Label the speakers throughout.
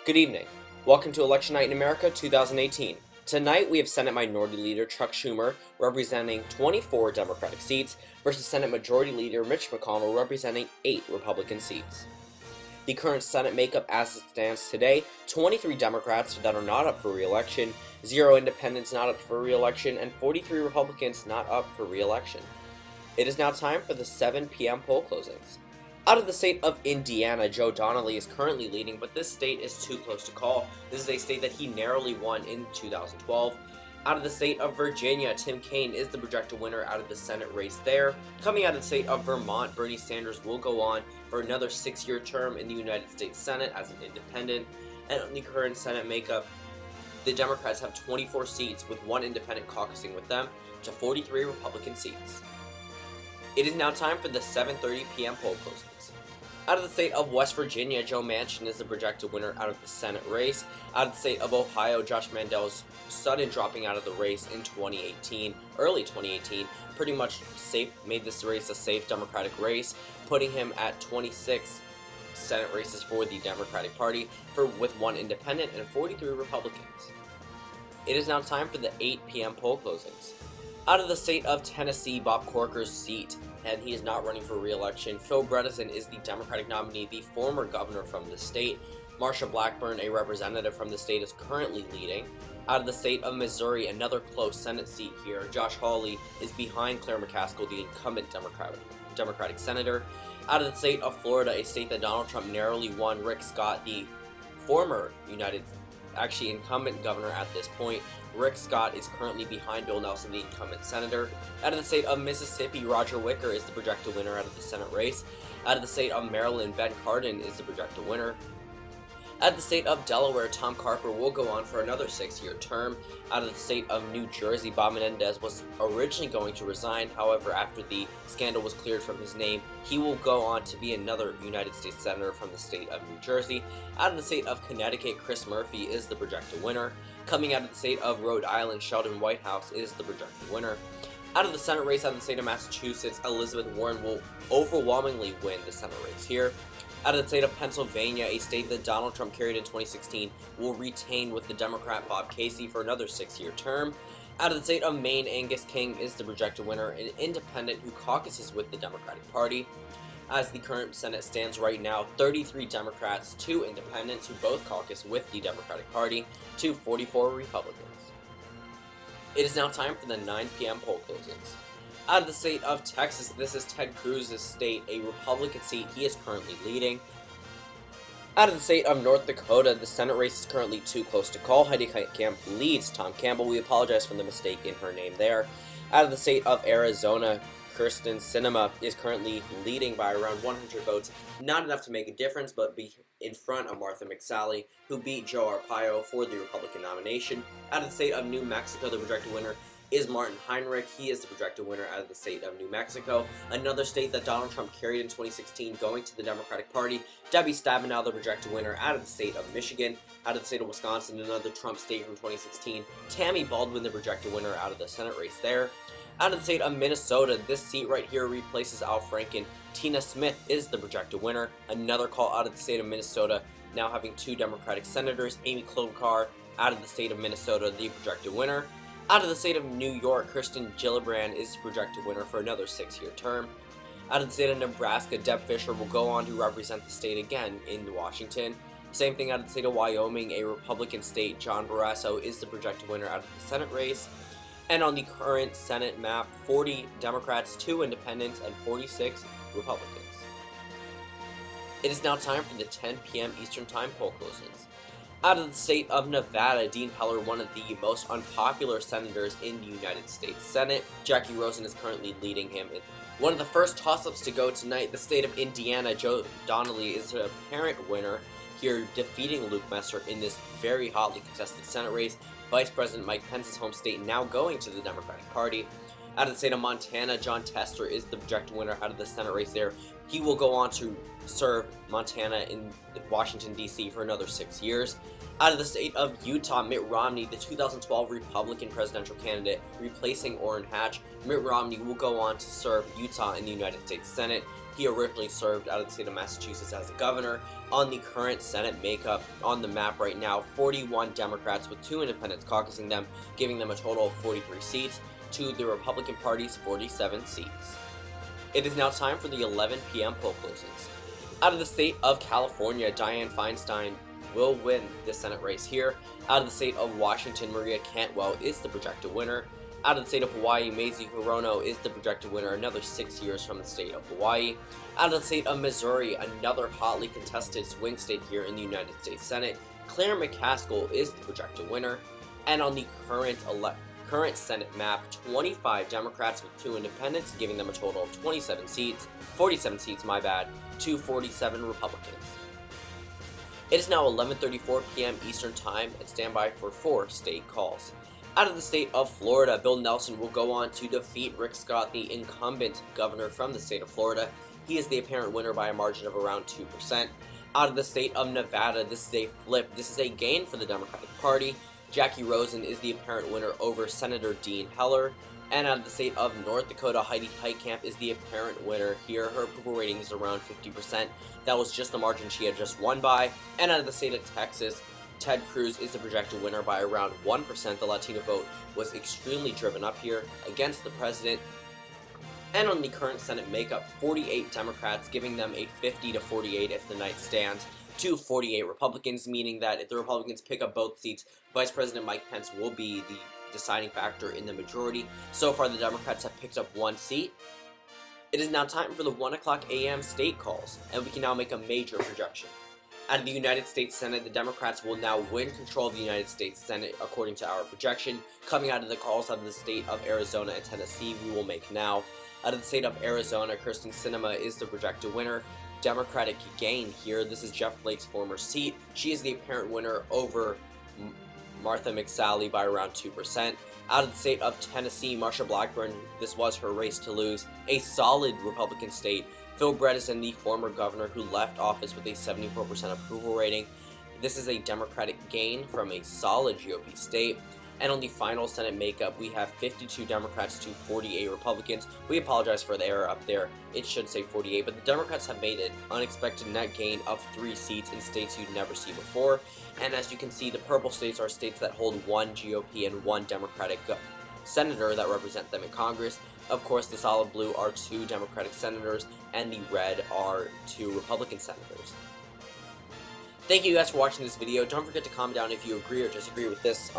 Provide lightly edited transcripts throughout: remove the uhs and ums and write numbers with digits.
Speaker 1: Good evening. Welcome to Election Night in America 2018. Tonight we have Senate Minority Leader Chuck Schumer representing 24 Democratic seats versus Senate Majority Leader Mitch McConnell representing 8 Republican seats. The current Senate makeup as it stands today: 23 Democrats that are not up for re-election, 0 independents not up for re-election, and 43 Republicans not up for re-election. It is now time for the 7 p.m. poll closings. Out of the state of Indiana, Joe Donnelly is currently leading, but this state is too close to call. This is a state that he narrowly won in 2012. Out of the state of Virginia, Tim Kaine is the projected winner out of the Senate race there. Coming out of the state of Vermont, Bernie Sanders will go on for another 6-year term in the United States Senate as an independent. And in the current Senate makeup, the Democrats have 24 seats, with 1 independent caucusing with them, to 43 Republican seats. It is now time for the 7:30 p.m. poll closings. Out of the state of West Virginia, Joe Manchin is the projected winner out of the Senate race. Out of the state of Ohio, Josh Mandel's sudden dropping out of the race in early 2018, pretty much made this race a safe Democratic race, putting him at 26 Senate races for the Democratic Party, with 1 independent and 43 Republicans. It is now time for the 8 p.m. poll closings. Out of the state of Tennessee, Bob Corker's seat, and he is not running for re-election. Phil Bredesen is the Democratic nominee, the former governor from the state. Marsha Blackburn, a representative from the state, is currently leading. Out of the state of Missouri, another close Senate seat here, Josh Hawley is behind Claire McCaskill, the incumbent Democratic senator. Out of the state of Florida, a state that Donald Trump narrowly won, Rick Scott, the former incumbent governor at this point. Rick Scott is currently behind Bill Nelson, the incumbent senator. Out of the state of Mississippi, Roger Wicker is the projected winner out of the Senate race. Out of the state of Maryland, Ben Cardin is the projected winner. Out of the state of Delaware, Tom Carper will go on for another 6-year term. Out of the state of New Jersey, Bob Menendez was originally going to resign. However, after the scandal was cleared from his name, he will go on to be another United States Senator from the state of New Jersey. Out of the state of Connecticut, Chris Murphy is the projected winner. Coming out of the state of Rhode Island, Sheldon Whitehouse is the projected winner. Out of the Senate race out of the state of Massachusetts, Elizabeth Warren will overwhelmingly win the Senate race here. Out of the state of Pennsylvania, a state that Donald Trump carried in 2016, will retain with the Democrat Bob Casey for another 6-year term. Out of the state of Maine, Angus King is the projected winner, an independent who caucuses with the Democratic Party. As the current Senate stands right now, 33 Democrats, 2 independents who both caucus with the Democratic Party, to 44 Republicans. It is now time for the 9 p.m. poll closings. Out of the state of Texas, this is Ted Cruz's state, a Republican seat. He is currently leading. Out of the state of North Dakota, the Senate race is currently too close to call. Heidi Camp leads Tom Campbell. We apologize for the mistake in her name there. Out of the state of Arizona, Kirsten Sinema is currently leading by around 100 votes. Not enough to make a difference, but be in front of Martha McSally, who beat Joe Arpaio for the Republican nomination. Out of the state of New Mexico, the projected winner is Martin Heinrich. He is the projected winner out of the state of New Mexico, another state that Donald Trump carried in 2016, going to the Democratic Party. Debbie Stabenow, the projected winner out of the state of Michigan. Out of the state of Wisconsin, another Trump state from 2016, Tammy Baldwin, the projected winner out of the Senate race there. Out of the state of Minnesota, this seat right here replaces Al Franken. Tina Smith is the projected winner. Another call out of the state of Minnesota, now having 2 Democratic senators. Amy Klobuchar out of the state of Minnesota, the projected winner. Out of the state of New York, Kirsten Gillibrand is the projected winner for another 6-year term. Out of the state of Nebraska, Deb Fischer will go on to represent the state again in Washington. Same thing out of the state of Wyoming, a Republican state, John Barrasso is the projected winner out of the Senate race. And on the current Senate map, 40 Democrats, 2 independents, and 46 Republicans. It is now time for the 10 p.m. Eastern Time poll closings. Out of the state of Nevada, Dean Heller, one of the most unpopular senators in the United States Senate. Jackie Rosen is currently leading him. One of the first toss-ups to go tonight, the state of Indiana, Joe Donnelly is the apparent winner here, defeating Luke Messer in this very hotly contested Senate race. Vice President Mike Pence's home state now going to the Democratic Party. Out of the state of Montana, John Tester is the projected winner out of the Senate race there. He will go on to serve Montana in Washington, D.C. for another 6 years. Out of the state of Utah, Mitt Romney, the 2012 Republican presidential candidate, replacing Orrin Hatch. Mitt Romney will go on to serve Utah in the United States Senate. He originally served out of the state of Massachusetts as a governor. On the current Senate makeup on the map right now, 41 Democrats with 2 independents caucusing them, giving them a total of 43 seats. To the Republican Party's 47 seats. It is now time for the 11 p.m. poll closings. Out of the state of California, Dianne Feinstein will win the Senate race here. Out of the state of Washington, Maria Cantwell is the projected winner. Out of the state of Hawaii, Mazie Hirono is the projected winner, another 6 years from the state of Hawaii. Out of the state of Missouri, another hotly contested swing state here in the United States Senate, Claire McCaskill is the projected winner. And on the current Senate map, 25 Democrats with 2 independents, giving them a total of 47 seats, to 47 Republicans. It is now 11:34 p.m. Eastern Time, and stand by for 4 state calls. Out of the state of Florida, Bill Nelson will go on to defeat Rick Scott, the incumbent governor from the state of Florida. He is the apparent winner by a margin of around 2%. Out of the state of Nevada, this is a flip. This is a gain for the Democratic Party. Jackie Rosen is the apparent winner over Senator Dean Heller. And out of the state of North Dakota, Heidi Heitkamp is the apparent winner here. Her approval rating is around 50%. That was just the margin she had just won by. And out of the state of Texas, Ted Cruz is the projected winner by around 1%. The Latino vote was extremely driven up here against the president. And on the current Senate makeup, 48 Democrats, giving them a 50-48 if the night stands, to 48 Republicans, meaning that if the Republicans pick up both seats, Vice President Mike Pence will be the deciding factor in the majority. So far, the Democrats have picked up 1 seat. It is now time for the 1 o'clock a.m. state calls, and we can now make a major projection. Out of the United States Senate, the Democrats will now win control of the United States Senate, according to our projection. Coming out of the calls out of the state of Arizona and Tennessee, we will make now. Out of the state of Arizona, Kirsten Sinema is the projected winner. Democratic gain here. This is Jeff Flake's former seat. She is the apparent winner over Martha McSally by around 2%. Out of the state of Tennessee, Marsha Blackburn, this was her race to lose. A solid Republican state. Phil Bredesen, the former governor who left office with a 74% approval rating. This is a Democratic gain from a solid GOP state. And on the final Senate makeup, we have 52 Democrats to 48 Republicans. We apologize for the error up there. It should say 48, but the Democrats have made an unexpected net gain of 3 seats in states you'd never see before. And as you can see, the purple states are states that hold 1 GOP and 1 Democratic senator that represent them in Congress. Of course, the solid blue are 2 Democratic senators, and the red are 2 Republican senators. Thank you guys for watching this video. Don't forget to comment down if you agree or disagree with this,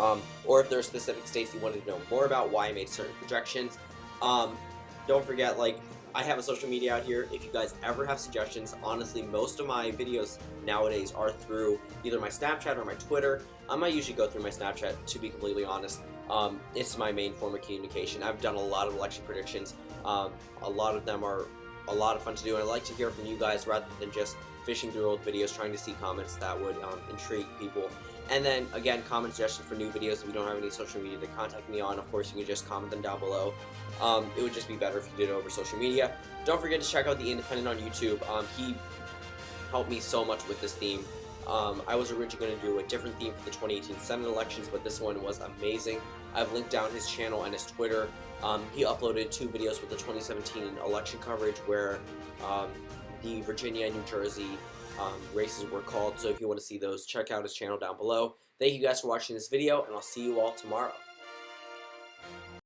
Speaker 1: or if there are specific states you wanted to know more about, why I made certain projections. Don't forget, I have a social media out here. If you guys ever have suggestions, honestly, most of my videos nowadays are through either my Snapchat or my Twitter. I might usually go through my Snapchat, to be completely honest. It's my main form of communication. I've done a lot of election predictions. A lot of them are a lot of fun to do, and I like to hear from you guys rather than just fishing through old videos, trying to see comments that would intrigue people. And then, again, comment suggestions for new videos. If you don't have any social media to contact me on, of course, you can just comment them down below. It would just be better if you did it over social media. Don't forget to check out The Independent on YouTube. He helped me so much with this theme. I was originally going to do a different theme for the 2018 Senate elections, but this one was amazing. I've linked down his channel and his Twitter. He uploaded 2 videos with the 2017 election coverage where the Virginia and New Jersey races were called. So if you want to see those, check out his channel down below. Thank you guys for watching this video, and I'll see you all tomorrow.